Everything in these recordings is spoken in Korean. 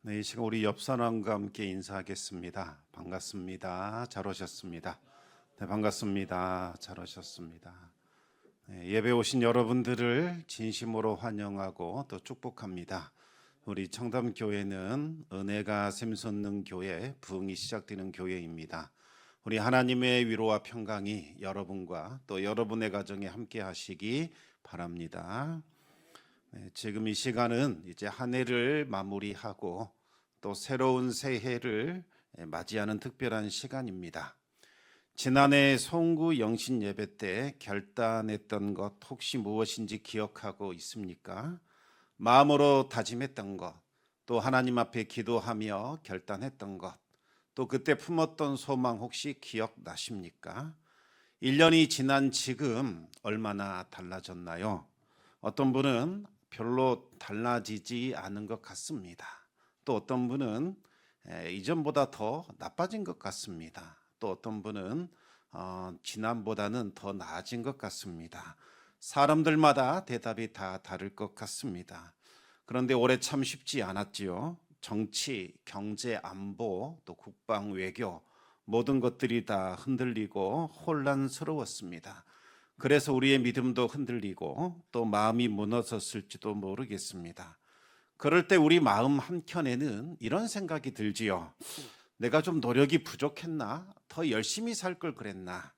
네, 이 시간 우리 옆 사람과 함께 인사하겠습니다. 반갑습니다. 잘 오셨습니다. 네, 반갑습니다. 잘 오셨습니다. 네, 예배 오신 여러분들을 진심으로 환영하고 또 축복합니다. 우리 청담교회는 은혜가 샘솟는 교회, 부흥이 시작되는 교회입니다. 우리 하나님의 위로와 평강이 여러분과 또 여러분의 가정에 함께 하시기 바랍니다. 네, 지금 이 시간은 이제 한 해를 마무리하고 또 새로운 새해를 맞이하는 특별한 시간입니다. 지난해 송구 영신 예배 때 결단했던 것 혹시 무엇인지 기억하고 있습니까? 마음으로 다짐했던 것, 또 하나님 앞에 기도하며 결단했던 것, 또 그때 품었던 소망 혹시 기억나십니까? 1년이 지난 지금 얼마나 달라졌나요? 어떤 분은 별로 달라지지 않은 것 같습니다. 또 어떤 분은 이전보다 더 나빠진 것 같습니다. 또 어떤 분은 지난보다는 더 나아진 것 같습니다. 사람들마다 대답이 다 다를 것 같습니다. 그런데 올해 참 쉽지 않았지요. 정치, 경제, 안보, 또 국방, 외교 모든 것들이 다 흔들리고 혼란스러웠습니다. 그래서 우리의 믿음도 흔들리고 또 마음이 무너졌을지도 모르겠습니다. 그럴 때 우리 마음 한켠에는 이런 생각이 들지요. 내가 좀 노력이 부족했나? 더 열심히 살 걸 그랬나?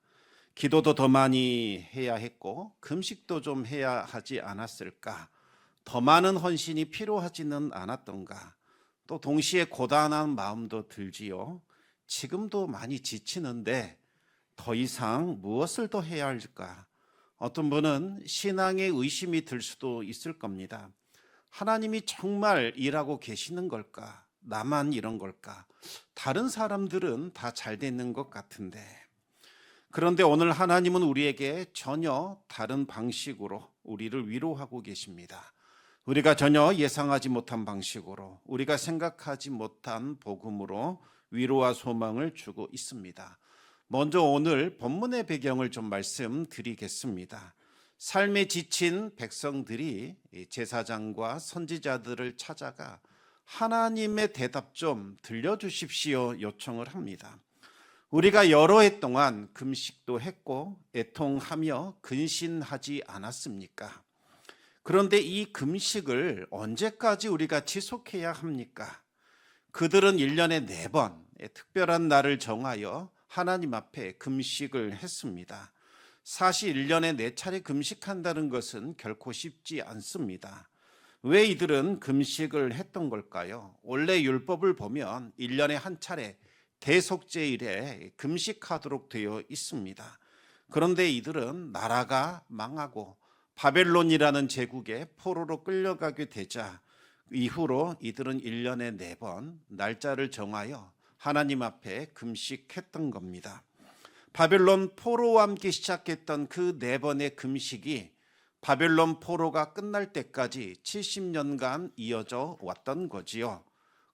기도도 더 많이 해야 했고 금식도 좀 해야 하지 않았을까? 더 많은 헌신이 필요하지는 않았던가? 또 동시에 고단한 마음도 들지요. 지금도 많이 지치는데 더 이상 무엇을 더 해야 할까? 어떤 분은 신앙의 의심이 들 수도 있을 겁니다. 하나님이 정말 일하고 계시는 걸까? 나만 이런 걸까? 다른 사람들은 다 잘 되는 것 같은데. 그런데 오늘 하나님은 우리에게 전혀 다른 방식으로 우리를 위로하고 계십니다. 우리가 전혀 예상하지 못한 방식으로, 우리가 생각하지 못한 복음으로 위로와 소망을 주고 있습니다. 먼저 오늘 본문의 배경을 좀 말씀드리겠습니다. 삶에 지친 백성들이 제사장과 선지자들을 찾아가 하나님의 대답 좀 들려주십시오 요청을 합니다. 우리가 여러 해 동안 금식도 했고 애통하며 근신하지 않았습니까? 그런데 이 금식을 언제까지 우리가 지속해야 합니까? 그들은 1년에 4번 특별한 날을 정하여 하나님 앞에 금식을 했습니다. 사실 1년에 4차례 금식한다는 것은 결코 쉽지 않습니다. 왜 이들은 금식을 했던 걸까요? 원래 율법을 보면 1년에 한 차례 대속죄일에 금식하도록 되어 있습니다. 그런데 이들은 나라가 망하고 바벨론이라는 제국에 포로로 끌려가게 되자 이후로 이들은 1년에 4번 날짜를 정하여 하나님 앞에 금식했던 겁니다. 바벨론 포로와 함께 시작했던 그 4번의 금식이 바벨론 포로가 끝날 때까지 70년간 이어져 왔던 거지요.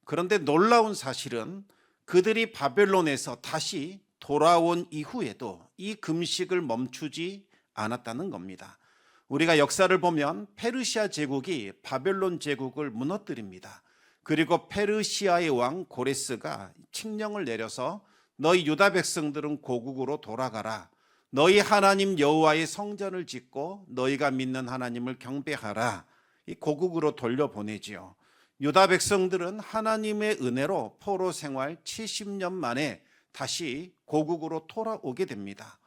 그런데 놀라운 사실은 그들이 바벨론에서 다시 돌아온 이후에도 이 금식을 멈추지 않았다는 겁니다. 우리가 역사를 보면 페르시아 제국이 바벨론 제국을 무너뜨립니다. 그리고 페르시아의 왕 고레스가 칙령을 내려서 너희 유다 백성들은 고국으로 돌아가라. 너희 하나님 여호와의 성전을 짓고 너희가 믿는 하나님을 경배하라. 이 고국으로 돌려보내지요. 유다 백성들은 하나님의 은혜로 포로 생활 70년 만에 다시 고국으로 돌아오게 됩니다.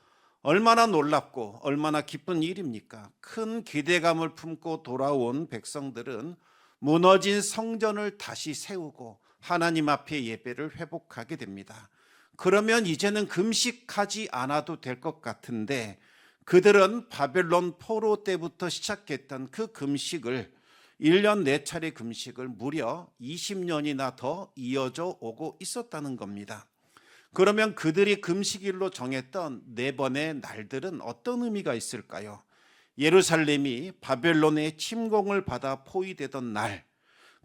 얼마나 놀랍고 얼마나 기쁜 일입니까? 큰 기대감을 품고 돌아온 백성들은 무너진 성전을 다시 세우고 하나님 앞에 예배를 회복하게 됩니다. 그러면 이제는 금식하지 않아도 될 것 같은데 그들은 바벨론 포로 때부터 시작했던 그 금식을 1년 4차례 금식을 무려 20년이나 더 이어져 오고 있었다는 겁니다. 그러면 그들이 금식일로 정했던 4번의 날들은 어떤 의미가 있을까요? 예루살렘이 바벨론의 침공을 받아 포위되던 날,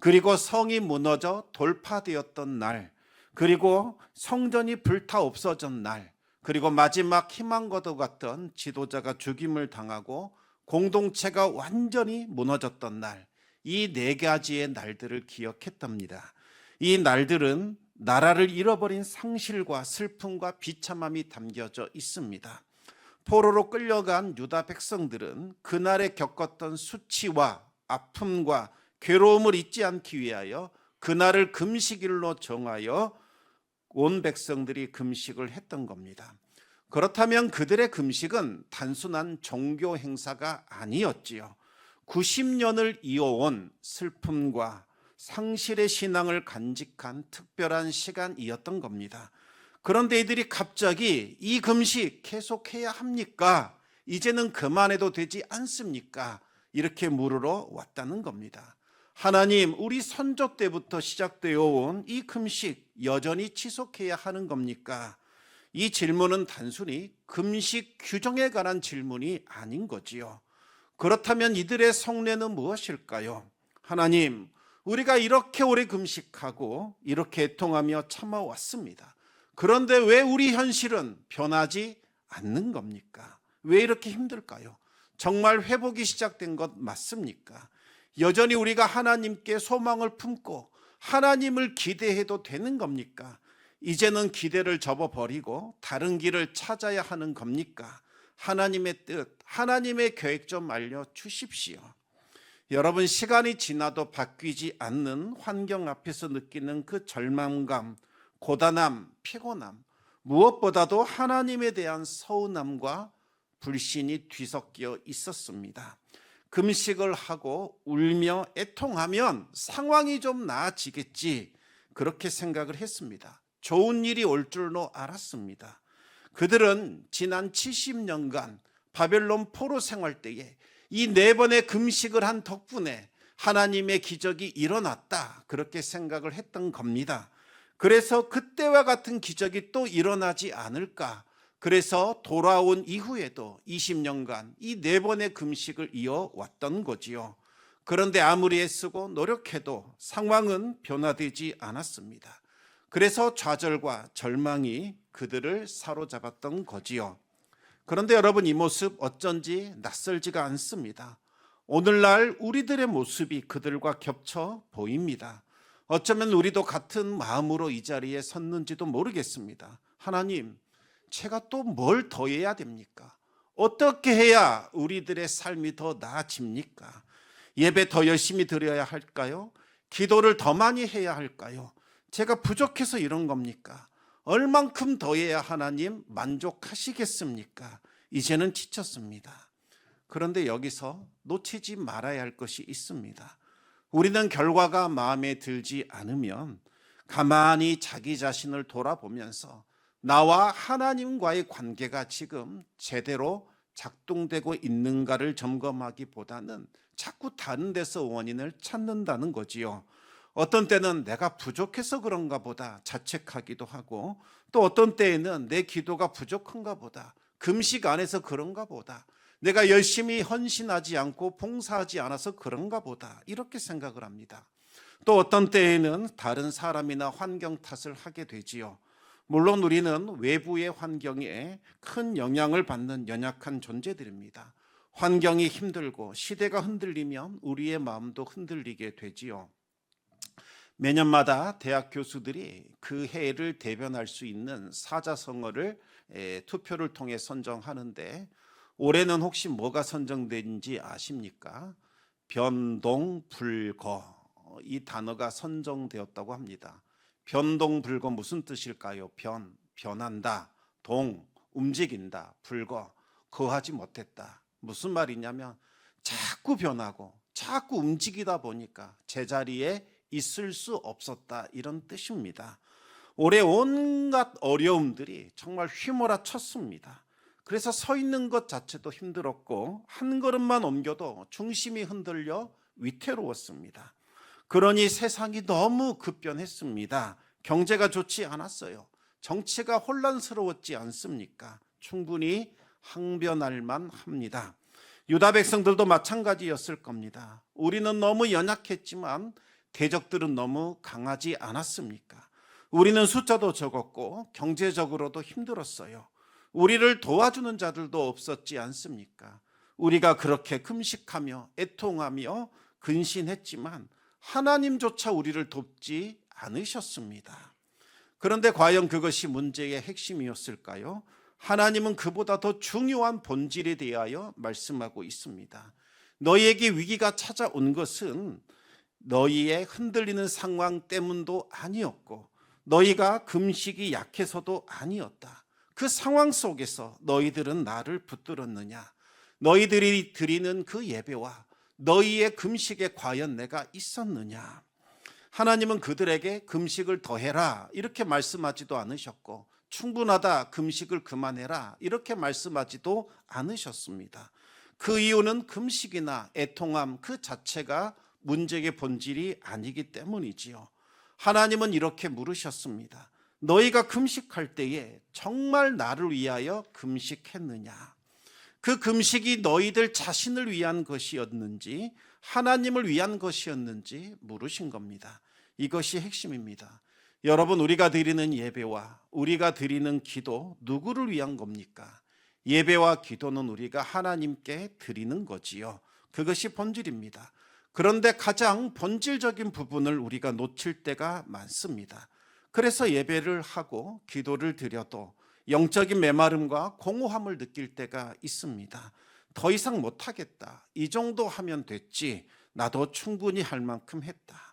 그리고 성이 무너져 돌파되었던 날, 그리고 성전이 불타 없어진 날, 그리고 마지막 희망과도 같던 지도자가 죽임을 당하고 공동체가 완전히 무너졌던 날, 이 4가지의 날들을 기억했답니다. 이 날들은 나라를 잃어버린 상실과 슬픔과 비참함이 담겨져 있습니다. 포로로 끌려간 유다 백성들은 그날에 겪었던 수치와 아픔과 괴로움을 잊지 않기 위하여 그날을 금식일로 정하여 온 백성들이 금식을 했던 겁니다. 그렇다면 그들의 금식은 단순한 종교 행사가 아니었지요. 90년을 이어온 슬픔과 상실의 신앙을 간직한 특별한 시간이었던 겁니다. 그런데 이들이 갑자기 이 금식 계속해야 합니까? 이제는 그만해도 되지 않습니까? 이렇게 물으러 왔다는 겁니다. 하나님, 우리 선조 때부터 시작되어 온 이 금식 여전히 지속해야 하는 겁니까? 이 질문은 단순히 금식 규정에 관한 질문이 아닌 거지요. 그렇다면 이들의 속내는 무엇일까요? 하나님, 우리가 이렇게 오래 금식하고 이렇게 애통하며 참아왔습니다. 그런데 왜 우리 현실은 변하지 않는 겁니까? 왜 이렇게 힘들까요? 정말 회복이 시작된 것 맞습니까? 여전히 우리가 하나님께 소망을 품고 하나님을 기대해도 되는 겁니까? 이제는 기대를 접어버리고 다른 길을 찾아야 하는 겁니까? 하나님의 뜻, 하나님의 계획 좀 알려주십시오. 여러분, 시간이 지나도 바뀌지 않는 환경 앞에서 느끼는 그 절망감, 고단함, 피곤함, 무엇보다도 하나님에 대한 서운함과 불신이 뒤섞여 있었습니다. 금식을 하고 울며 애통하면 상황이 좀 나아지겠지, 그렇게 생각을 했습니다. 좋은 일이 올 줄로 알았습니다. 그들은 지난 70년간 바벨론 포로 생활 때에 이 4번의 금식을 한 덕분에 하나님의 기적이 일어났다, 그렇게 생각을 했던 겁니다. 그래서 그때와 같은 기적이 또 일어나지 않을까, 그래서 돌아온 이후에도 20년간 이 4번의 금식을 이어왔던 거지요. 그런데 아무리 애쓰고 노력해도 상황은 변화되지 않았습니다. 그래서 좌절과 절망이 그들을 사로잡았던 거지요. 그런데 여러분, 이 모습 어쩐지 낯설지가 않습니다. 오늘날 우리들의 모습이 그들과 겹쳐 보입니다. 어쩌면 우리도 같은 마음으로 이 자리에 섰는지도 모르겠습니다. 하나님, 제가 또 뭘 더 해야 됩니까? 어떻게 해야 우리들의 삶이 더 나아집니까? 예배 더 열심히 드려야 할까요? 기도를 더 많이 해야 할까요? 제가 부족해서 이런 겁니까? 얼만큼 더 해야 하나님 만족하시겠습니까? 이제는 지쳤습니다. 그런데 여기서 놓치지 말아야 할 것이 있습니다. 우리는 결과가 마음에 들지 않으면 가만히 자기 자신을 돌아보면서 나와 하나님과의 관계가 지금 제대로 작동되고 있는가를 점검하기보다는 자꾸 다른 데서 원인을 찾는다는 거지요. 어떤 때는 내가 부족해서 그런가 보다 자책하기도 하고, 또 어떤 때에는 내 기도가 부족한가 보다, 금식 안에서 그런가 보다, 내가 열심히 헌신하지 않고 봉사하지 않아서 그런가 보다, 이렇게 생각을 합니다. 또 어떤 때에는 다른 사람이나 환경 탓을 하게 되지요. 물론 우리는 외부의 환경에 큰 영향을 받는 연약한 존재들입니다. 환경이 힘들고 시대가 흔들리면 우리의 마음도 흔들리게 되지요. 매년마다 대학 교수들이 그 해를 대변할 수 있는 사자성어를 투표를 통해 선정하는데, 올해는 혹시 뭐가 선정된지 아십니까? 변동불거, 이 단어가 선정되었다고 합니다. 변동불거 무슨 뜻일까요? 변한다, 동, 움직인다, 불거, 거하지 못했다. 무슨 말이냐면 자꾸 변하고 자꾸 움직이다 보니까 제자리에 있을 수 없었다, 이런 뜻입니다. 올해 온갖 어려움들이 정말 휘몰아쳤습니다. 그래서 서 있는 것 자체도 힘들었고 한 걸음만 옮겨도 중심이 흔들려 위태로웠습니다. 그러니 세상이 너무 급변했습니다. 경제가 좋지 않았어요. 정치가 혼란스러웠지 않습니까? 충분히 항변할 만합니다. 유다 백성들도 마찬가지였을 겁니다. 우리는 너무 연약했지만 대적들은 너무 강하지 않았습니까? 우리는 숫자도 적었고 경제적으로도 힘들었어요. 우리를 도와주는 자들도 없었지 않습니까? 우리가 그렇게 금식하며 애통하며 근신했지만 하나님조차 우리를 돕지 않으셨습니다. 그런데 과연 그것이 문제의 핵심이었을까요? 하나님은 그보다 더 중요한 본질에 대하여 말씀하고 있습니다. 너희에게 위기가 찾아온 것은 너희의 흔들리는 상황 때문도 아니었고 너희가 금식이 약해서도 아니었다. 그 상황 속에서 너희들은 나를 붙들었느냐? 너희들이 드리는 그 예배와 너희의 금식에 과연 내가 있었느냐? 하나님은 그들에게 금식을 더해라 이렇게 말씀하지도 않으셨고 충분하다 금식을 그만해라 이렇게 말씀하지도 않으셨습니다. 그 이유는 금식이나 애통함 그 자체가 문제의 본질이 아니기 때문이지요. 하나님은 이렇게 물으셨습니다. 너희가 금식할 때에 정말 나를 위하여 금식했느냐? 그 금식이 너희들 자신을 위한 것이었는지 하나님을 위한 것이었는지 물으신 겁니다. 이것이 핵심입니다. 여러분, 우리가 드리는 예배와 우리가 드리는 기도 누구를 위한 겁니까? 예배와 기도는 우리가 하나님께 드리는 거지요. 그것이 본질입니다. 그런데 가장 본질적인 부분을 우리가 놓칠 때가 많습니다. 그래서 예배를 하고 기도를 드려도 영적인 메마름과 공허함을 느낄 때가 있습니다. 더 이상 못하겠다. 이 정도 하면 됐지. 나도 충분히 할 만큼 했다.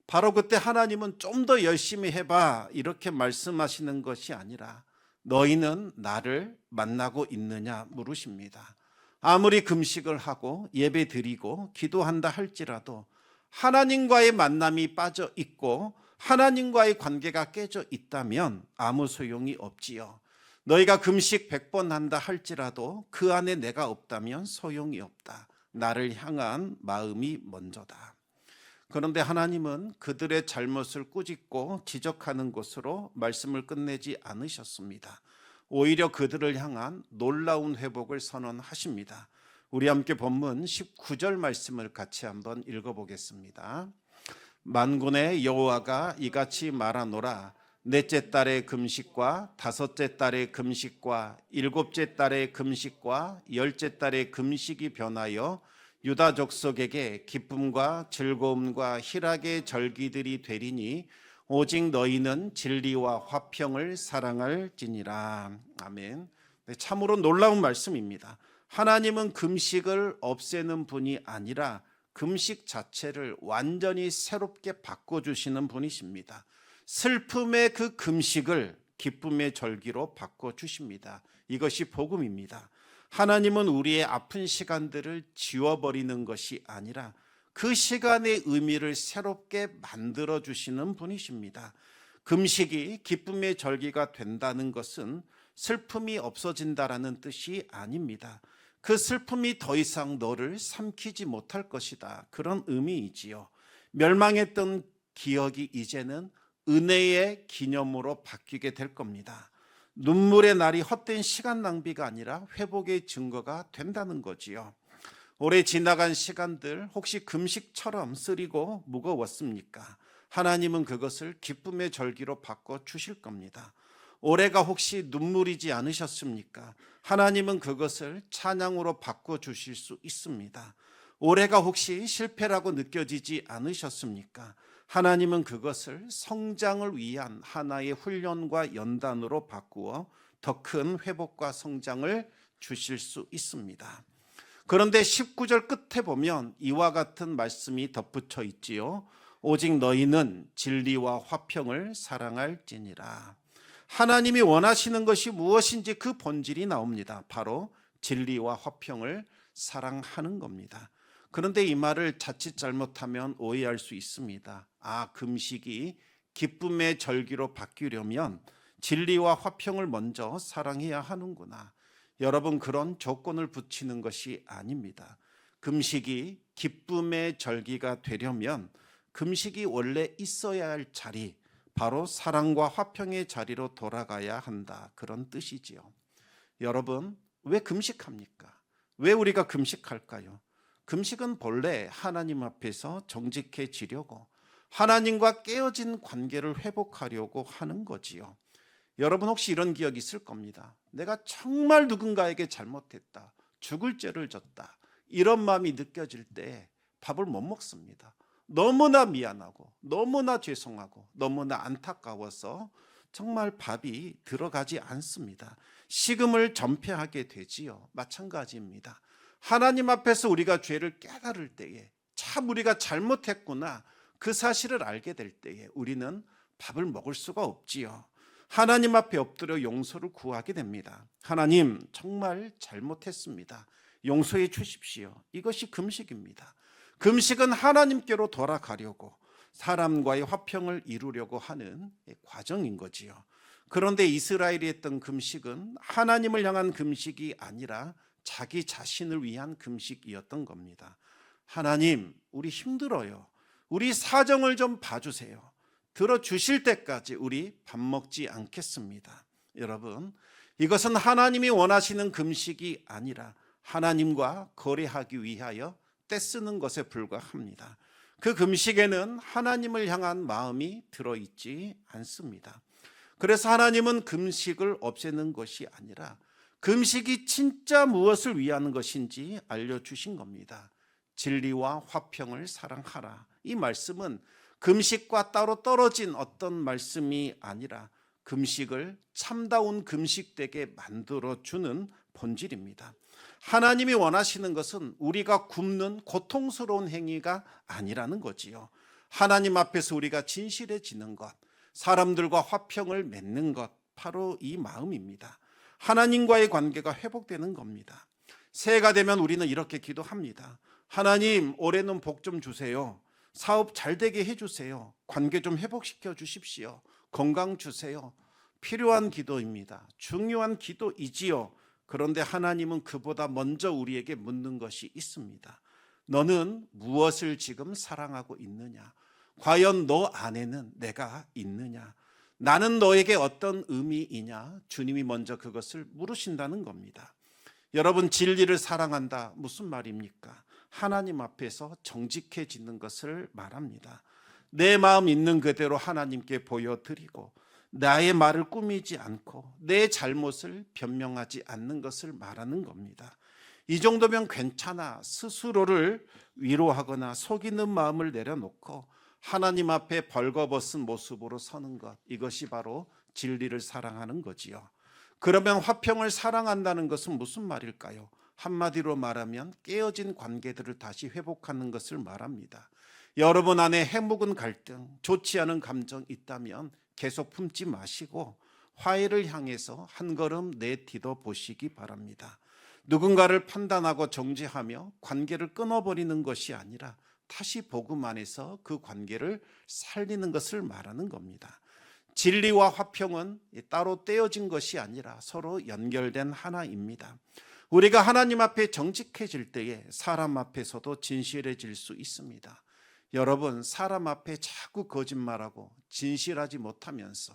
바로 그때 하나님은 좀 더 열심히 해봐 이렇게 말씀하시는 것이 아니라 너희는 나를 만나고 있느냐 물으십니다. 아무리 금식을 하고 예배 드리고 기도한다 할지라도 하나님과의 만남이 빠져 있고 하나님과의 관계가 깨져 있다면 아무 소용이 없지요. 너희가 금식 100번 한다 할지라도 그 안에 내가 없다면 소용이 없다. 나를 향한 마음이 먼저다. 그런데 하나님은 그들의 잘못을 꾸짖고 지적하는 것으로 말씀을 끝내지 않으셨습니다. 오히려 그들을 향한 놀라운 회복을 선언하십니다. 우리 함께 본문 19절 말씀을 같이 한번 읽어보겠습니다. 만군의 여호와가 이같이 말하노라. 넷째 달의 금식과 다섯째 달의 금식과 일곱째 달의 금식과 열째 달의 금식이 변하여 유다 족속에게 기쁨과 즐거움과 희락의 절기들이 되리니 오직 너희는 진리와 화평을 사랑할지니라. 아멘. 참으로 놀라운 말씀입니다. 하나님은 금식을 없애는 분이 아니라 금식 자체를 완전히 새롭게 바꿔주시는 분이십니다. 슬픔의 그 금식을 기쁨의 절기로 바꿔주십니다. 이것이 복음입니다. 하나님은 우리의 아픈 시간들을 지워버리는 것이 아니라 그 시간의 의미를 새롭게 만들어주시는 분이십니다. 금식이 기쁨의 절기가 된다는 것은 슬픔이 없어진다라는 뜻이 아닙니다. 그 슬픔이 더 이상 너를 삼키지 못할 것이다. 그런 의미이지요. 멸망했던 기억이 이제는 은혜의 기념으로 바뀌게 될 겁니다. 눈물의 날이 헛된 시간 낭비가 아니라 회복의 증거가 된다는 거지요. 올해 지나간 시간들 혹시 금식처럼 쓰리고 무거웠습니까? 하나님은 그것을 기쁨의 절기로 바꿔 주실 겁니다. 올해가 혹시 눈물이지 않으셨습니까? 하나님은 그것을 찬양으로 바꿔 주실 수 있습니다. 올해가 혹시 실패라고 느껴지지 않으셨습니까? 하나님은 그것을 성장을 위한 하나의 훈련과 연단으로 바꾸어 더 큰 회복과 성장을 주실 수 있습니다. 그런데 19절 끝에 보면 이와 같은 말씀이 덧붙여 있지요. 오직 너희는 진리와 화평을 사랑할지니라. 하나님이 원하시는 것이 무엇인지 그 본질이 나옵니다. 바로 진리와 화평을 사랑하는 겁니다. 그런데 이 말을 자칫 잘못하면 오해할 수 있습니다. 금식이 기쁨의 절기로 바뀌려면 진리와 화평을 먼저 사랑해야 하는구나. 여러분, 그런 조건을 붙이는 것이 아닙니다. 금식이 기쁨의 절기가 되려면 금식이 원래 있어야 할 자리, 바로 사랑과 화평의 자리로 돌아가야 한다. 그런 뜻이지요. 여러분, 왜 금식합니까? 왜 우리가 금식할까요? 금식은 본래 하나님 앞에서 정직해지려고 하나님과 깨어진 관계를 회복하려고 하는 거지요. 여러분 혹시 이런 기억 있을 겁니다. 내가 정말 누군가에게 잘못했다. 죽을 죄를 졌다. 이런 마음이 느껴질 때 밥을 못 먹습니다. 너무나 미안하고 너무나 죄송하고 너무나 안타까워서 정말 밥이 들어가지 않습니다. 식음을 전폐하게 되지요. 마찬가지입니다. 하나님 앞에서 우리가 죄를 깨달을 때에 참 우리가 잘못했구나 그 사실을 알게 될 때에 우리는 밥을 먹을 수가 없지요. 하나님 앞에 엎드려 용서를 구하게 됩니다. 하나님, 정말 잘못했습니다. 용서해 주십시오. 이것이 금식입니다. 금식은 하나님께로 돌아가려고 사람과의 화평을 이루려고 하는 과정인 거지요. 그런데 이스라엘이 했던 금식은 하나님을 향한 금식이 아니라 자기 자신을 위한 금식이었던 겁니다. 하나님, 우리 힘들어요. 우리 사정을 좀 봐주세요. 들어주실 때까지 우리 밥 먹지 않겠습니다. 여러분, 이것은 하나님이 원하시는 금식이 아니라 하나님과 거래하기 위하여 떼쓰는 것에 불과합니다. 그 금식에는 하나님을 향한 마음이 들어있지 않습니다. 그래서 하나님은 금식을 없애는 것이 아니라 금식이 진짜 무엇을 위하는 것인지 알려주신 겁니다. 진리와 화평을 사랑하라. 이 말씀은 금식과 따로 떨어진 어떤 말씀이 아니라 금식을 참다운 금식되게 만들어주는 본질입니다. 하나님이 원하시는 것은 우리가 굶는 고통스러운 행위가 아니라는 거지요. 하나님 앞에서 우리가 진실해지는 것, 사람들과 화평을 맺는 것, 바로 이 마음입니다. 하나님과의 관계가 회복되는 겁니다. 새해가 되면 우리는 이렇게 기도합니다. 하나님, 올해는 복 좀 주세요. 사업 잘 되게 해주세요. 관계 좀 회복시켜 주십시오. 건강 주세요. 필요한 기도입니다. 중요한 기도이지요. 그런데 하나님은 그보다 먼저 우리에게 묻는 것이 있습니다. 너는 무엇을 지금 사랑하고 있느냐? 과연 너 안에는 내가 있느냐? 나는 너에게 어떤 의미이냐? 주님이 먼저 그것을 물으신다는 겁니다. 여러분, 진리를 사랑한다 무슨 말입니까? 하나님 앞에서 정직해지는 것을 말합니다. 내 마음 있는 그대로 하나님께 보여드리고 나의 말을 꾸미지 않고 내 잘못을 변명하지 않는 것을 말하는 겁니다. 이 정도면 괜찮아. 스스로를 위로하거나 속이는 마음을 내려놓고 하나님 앞에 벌거벗은 모습으로 서는 것, 이것이 바로 진리를 사랑하는 거지요. 그러면 화평을 사랑한다는 것은 무슨 말일까요? 한마디로 말하면 깨어진 관계들을 다시 회복하는 것을 말합니다. 여러분 안에 해묵은 갈등, 좋지 않은 감정 있다면 계속 품지 마시고 화해를 향해서 한 걸음 내디뎌 보시기 바랍니다. 누군가를 판단하고 정죄하며 관계를 끊어버리는 것이 아니라 다시 복음 안에서 그 관계를 살리는 것을 말하는 겁니다. 진리와 화평은 따로 떼어진 것이 아니라 서로 연결된 하나입니다. 우리가 하나님 앞에 정직해질 때에 사람 앞에서도 진실해질 수 있습니다. 여러분, 사람 앞에 자꾸 거짓말하고 진실하지 못하면서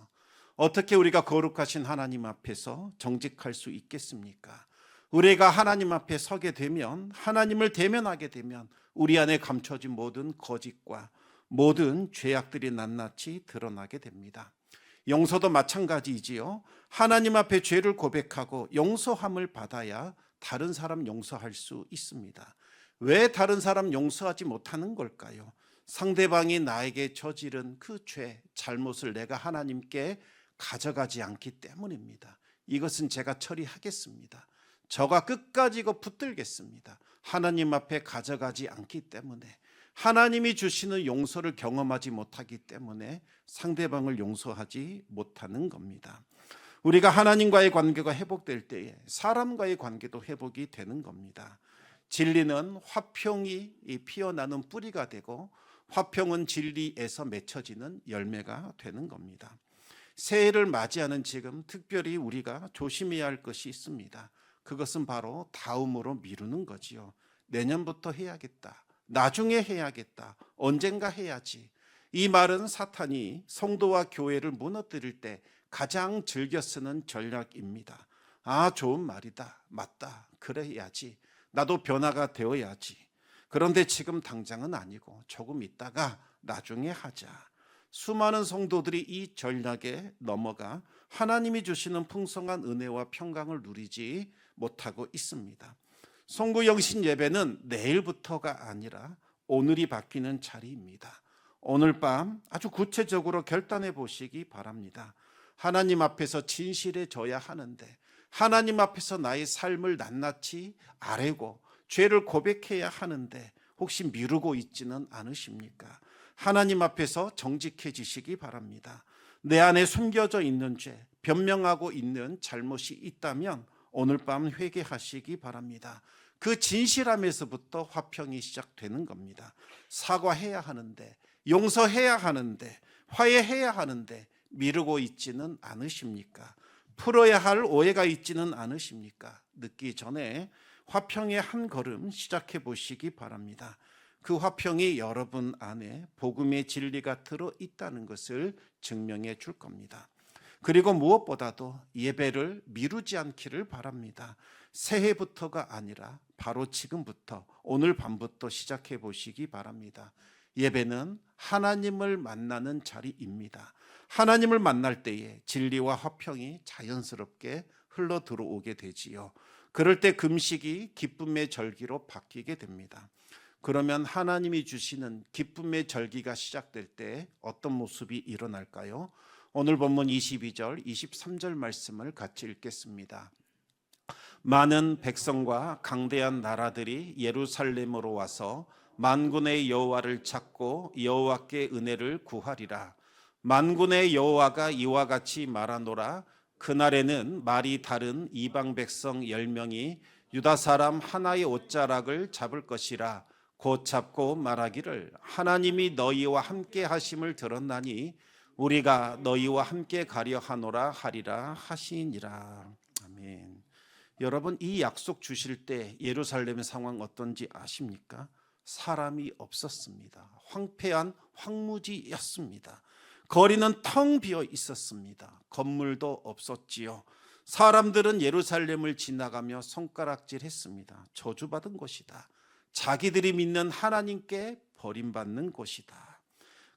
어떻게 우리가 거룩하신 하나님 앞에서 정직할 수 있겠습니까? 우리가 하나님 앞에 서게 되면, 하나님을 대면하게 되면 우리 안에 감춰진 모든 거짓과 모든 죄악들이 낱낱이 드러나게 됩니다. 용서도 마찬가지이지요. 하나님 앞에 죄를 고백하고 용서함을 받아야 다른 사람 용서할 수 있습니다. 왜 다른 사람 용서하지 못하는 걸까요? 상대방이 나에게 저지른 그 죄, 잘못을 내가 하나님께 가져가지 않기 때문입니다. 이것은 제가 처리하겠습니다. 저가 끝까지 이거 붙들겠습니다. 하나님 앞에 가져가지 않기 때문에, 하나님이 주시는 용서를 경험하지 못하기 때문에 상대방을 용서하지 못하는 겁니다. 우리가 하나님과의 관계가 회복될 때에 사람과의 관계도 회복이 되는 겁니다. 진리는 화평이 피어나는 뿌리가 되고 화평은 진리에서 맺혀지는 열매가 되는 겁니다. 새해를 맞이하는 지금 특별히 우리가 조심해야 할 것이 있습니다. 그것은 바로 다음으로 미루는 거지요. 내년부터 해야겠다. 나중에 해야겠다. 언젠가 해야지. 이 말은 사탄이 성도와 교회를 무너뜨릴 때 가장 즐겨 쓰는 전략입니다. 아, 좋은 말이다. 맞다. 그래야지. 나도 변화가 되어야지. 그런데 지금 당장은 아니고 조금 있다가 나중에 하자. 수많은 성도들이 이 전략에 넘어가 하나님이 주시는 풍성한 은혜와 평강을 누리지 못하고 있습니다. 송구영신 예배는 내일부터가 아니라 오늘이 바뀌는 자리입니다. 오늘 밤 아주 구체적으로 결단해 보시기 바랍니다. 하나님 앞에서 진실해져야 하는데, 하나님 앞에서 나의 삶을 낱낱이 아뢰고 죄를 고백해야 하는데 혹시 미루고 있지는 않으십니까? 하나님 앞에서 정직해지시기 바랍니다. 내 안에 숨겨져 있는 죄, 변명하고 있는 잘못이 있다면 오늘 밤 회개하시기 바랍니다. 그 진실함에서부터 화평이 시작되는 겁니다. 사과해야 하는데, 용서해야 하는데, 화해해야 하는데 미루고 있지는 않으십니까? 풀어야 할 오해가 있지는 않으십니까? 늦기 전에 화평의 한 걸음 시작해 보시기 바랍니다. 그 화평이 여러분 안에 복음의 진리가 들어 있다는 것을 증명해 줄 겁니다. 그리고 무엇보다도 예배를 미루지 않기를 바랍니다. 새해부터가 아니라 바로 지금부터, 오늘 밤부터 시작해 보시기 바랍니다. 예배는 하나님을 만나는 자리입니다. 하나님을 만날 때에 진리와 화평이 자연스럽게 흘러 들어오게 되지요. 그럴 때 금식이 기쁨의 절기로 바뀌게 됩니다. 그러면 하나님이 주시는 기쁨의 절기가 시작될 때 어떤 모습이 일어날까요? 오늘 본문 22절, 23절 말씀을 같이 읽겠습니다. 많은 백성과 강대한 나라들이 예루살렘으로 와서 만군의 여호와를 찾고 여호와께 은혜를 구하리라. 만군의 여호와가 이와 같이 말하노라. 그날에는 말이 다른 이방 백성 10명이 유다 사람 하나의 옷자락을 잡을 것이라. 곧 잡고 말하기를 하나님이 너희와 함께 하심을 들었나니 우리가 너희와 함께 가려 하노라 하리라 하시니라. 아멘. 여러분, 이 약속 주실 때 예루살렘의 상황 어떤지 아십니까? 사람이 없었습니다. 황폐한 황무지였습니다. 거리는 텅 비어 있었습니다. 건물도 없었지요. 사람들은 예루살렘을 지나가며 손가락질했습니다. 저주받은 곳이다. 자기들이 믿는 하나님께 버림받는 곳이다.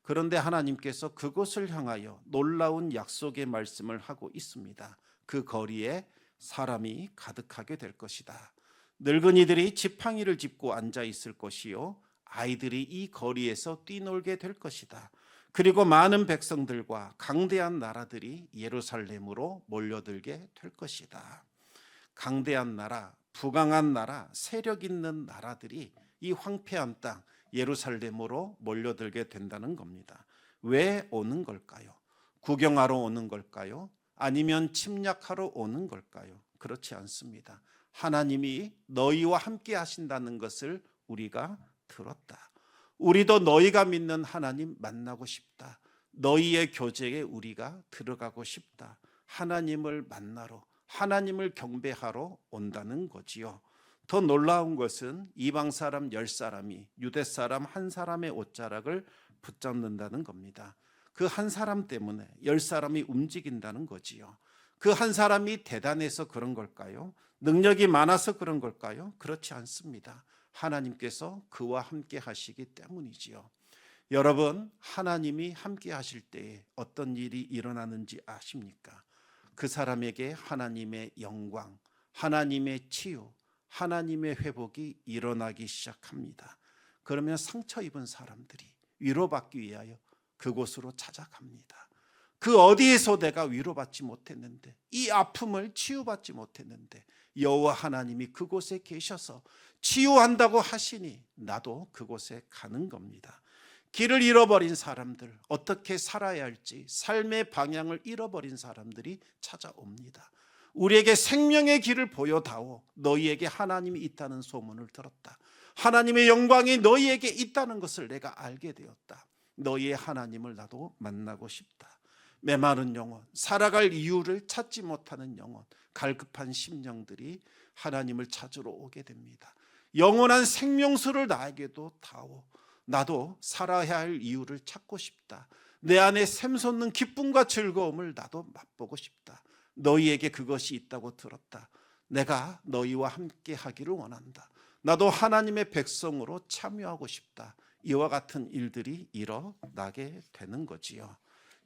그런데 하나님께서 그곳을 향하여 놀라운 약속의 말씀을 하고 있습니다. 그 거리에 사람이 가득하게 될 것이다. 늙은이들이 지팡이를 짚고 앉아 있을 것이요, 아이들이 이 거리에서 뛰놀게 될 것이다. 그리고 많은 백성들과 강대한 나라들이 예루살렘으로 몰려들게 될 것이다. 강대한 나라, 부강한 나라, 세력 있는 나라들이 이 황폐한 땅 예루살렘으로 몰려들게 된다는 겁니다. 왜 오는 걸까요? 구경하러 오는 걸까요? 아니면 침략하러 오는 걸까요? 그렇지 않습니다. 하나님이 너희와 함께 하신다는 것을 우리가 들었다. 우리도 너희가 믿는 하나님 만나고 싶다. 너희의 교제에 우리가 들어가고 싶다. 하나님을 만나러, 하나님을 경배하러 온다는 거지요. 더 놀라운 것은 이방 사람 10사람이 유대 사람 한 사람의 옷자락을 붙잡는다는 겁니다. 그 한 사람 때문에 10사람이 움직인다는 거지요. 그 한 사람이 대단해서 그런 걸까요? 능력이 많아서 그런 걸까요? 그렇지 않습니다. 하나님께서 그와 함께 하시기 때문이지요. 여러분, 하나님이 함께 하실 때에 어떤 일이 일어나는지 아십니까? 그 사람에게 하나님의 영광, 하나님의 치유, 하나님의 회복이 일어나기 시작합니다. 그러면 상처 입은 사람들이 위로받기 위하여 그곳으로 찾아갑니다. 그 어디에서 내가 위로받지 못했는데, 이 아픔을 치유받지 못했는데 여호와 하나님이 그곳에 계셔서 치유한다고 하시니 나도 그곳에 가는 겁니다. 길을 잃어버린 사람들, 어떻게 살아야 할지 삶의 방향을 잃어버린 사람들이 찾아옵니다. 우리에게 생명의 길을 보여다오. 너희에게 하나님이 있다는 소문을 들었다. 하나님의 영광이 너희에게 있다는 것을 내가 알게 되었다. 너희의 하나님을 나도 만나고 싶다. 메마른 영혼, 살아갈 이유를 찾지 못하는 영혼, 갈급한 심령들이 하나님을 찾으러 오게 됩니다. 영원한 생명수를 나에게도 다오. 나도 살아야 할 이유를 찾고 싶다. 내 안에 샘솟는 기쁨과 즐거움을 나도 맛보고 싶다. 너희에게 그것이 있다고 들었다. 내가 너희와 함께 하기를 원한다. 나도 하나님의 백성으로 참여하고 싶다. 이와 같은 일들이 일어나게 되는 거지요.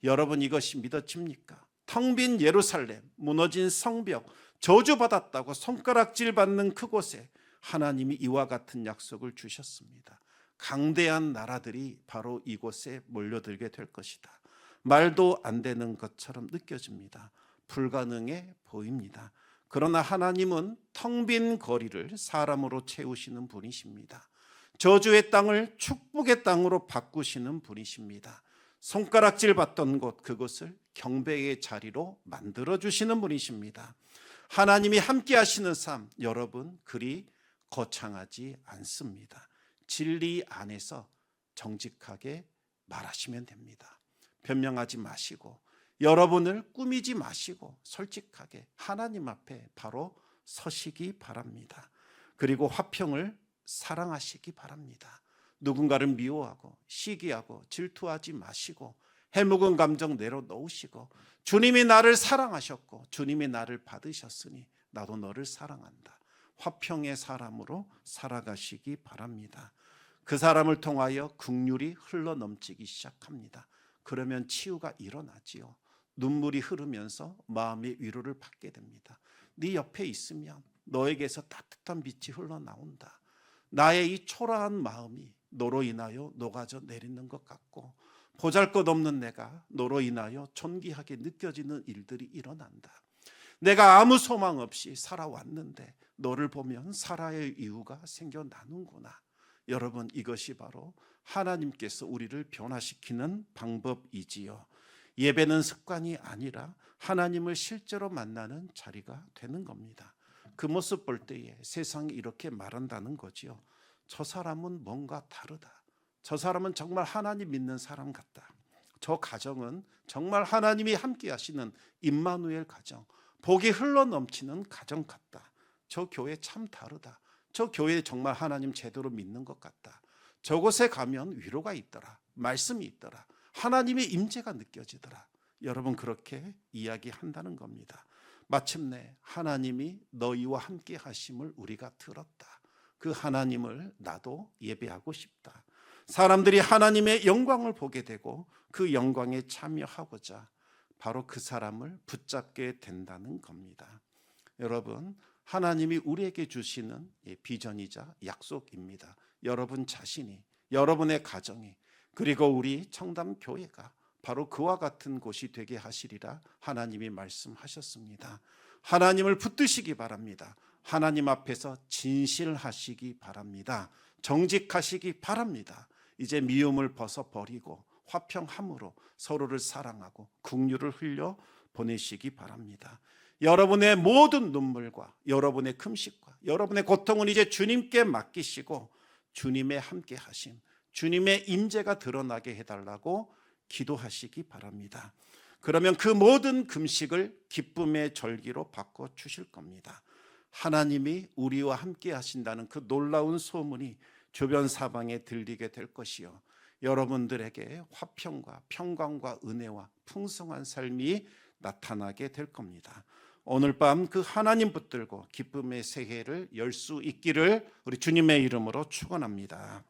여러분, 이것이 믿어집니까? 텅 빈 예루살렘, 무너진 성벽, 저주받았다고 손가락질 받는 그곳에 하나님이 이와 같은 약속을 주셨습니다. 강대한 나라들이 바로 이곳에 몰려들게 될 것이다. 말도 안 되는 것처럼 느껴집니다. 불가능해 보입니다. 그러나 하나님은 텅 빈 거리를 사람으로 채우시는 분이십니다. 저주의 땅을 축복의 땅으로 바꾸시는 분이십니다. 손가락질 받던 곳, 그곳을 경배의 자리로 만들어주시는 분이십니다. 하나님이 함께 하시는 삶, 여러분 그리 거창하지 않습니다. 진리 안에서 정직하게 말하시면 됩니다. 변명하지 마시고 여러분을 꾸미지 마시고 솔직하게 하나님 앞에 바로 서시기 바랍니다. 그리고 화평을 사랑하시기 바랍니다. 누군가를 미워하고 시기하고 질투하지 마시고 해묵은 감정 내려놓으시고 주님이 나를 사랑하셨고 주님이 나를 받으셨으니 나도 너를 사랑한다. 화평의 사람으로 살아가시기 바랍니다. 그 사람을 통하여 긍휼이 흘러넘치기 시작합니다. 그러면 치유가 일어나지요. 눈물이 흐르면서 마음의 위로를 받게 됩니다. 네 옆에 있으면 너에게서 따뜻한 빛이 흘러나온다. 나의 이 초라한 마음이 너로 인하여 녹아져 내리는 것 같고 보잘것없는 내가 너로 인하여 존귀하게 느껴지는 일들이 일어난다. 내가 아무 소망 없이 살아왔는데 너를 보면 살아야 이유가 생겨나는구나. 여러분 이것이 바로 하나님께서 우리를 변화시키는 방법이지요. 예배는 습관이 아니라 하나님을 실제로 만나는 자리가 되는 겁니다. 그 모습 볼 때에 세상이 이렇게 말한다는 거지요. 저 사람은 뭔가 다르다. 저 사람은 정말 하나님 믿는 사람 같다. 저 가정은 정말 하나님이 함께 하시는 임마누엘 가정, 복이 흘러넘치는 가정 같다. 저 교회 참 다르다. 저 교회 정말 하나님 제대로 믿는 것 같다. 저곳에 가면 위로가 있더라. 말씀이 있더라. 하나님의 임재가 느껴지더라. 여러분 그렇게 이야기한다는 겁니다. 마침내 하나님이 너희와 함께 하심을 우리가 들었다. 그 하나님을 나도 예배하고 싶다. 사람들이 하나님의 영광을 보게 되고 그 영광에 참여하고자 바로 그 사람을 붙잡게 된다는 겁니다. 여러분 하나님이 우리에게 주시는 비전이자 약속입니다. 여러분 자신이, 여러분의 가정이, 그리고 우리 청담교회가 바로 그와 같은 곳이 되게 하시리라 하나님이 말씀하셨습니다. 하나님을 붙드시기 바랍니다. 하나님 앞에서 진실하시기 바랍니다. 정직하시기 바랍니다. 이제 미움을 벗어버리고 화평함으로 서로를 사랑하고 긍휼을 흘려 보내시기 바랍니다. 여러분의 모든 눈물과 여러분의 금식과 여러분의 고통은 이제 주님께 맡기시고 주님의 함께 하심, 주님의 임재가 드러나게 해달라고 기도하시기 바랍니다. 그러면 그 모든 금식을 기쁨의 절기로 바꿔주실 겁니다. 하나님이 우리와 함께 하신다는 그 놀라운 소문이 주변 사방에 들리게 될 것이요, 여러분들에게 화평과 평강과 은혜와 풍성한 삶이 나타나게 될 겁니다. 오늘 밤 그 하나님 붙들고 기쁨의 새해를 열 수 있기를 우리 주님의 이름으로 축원합니다.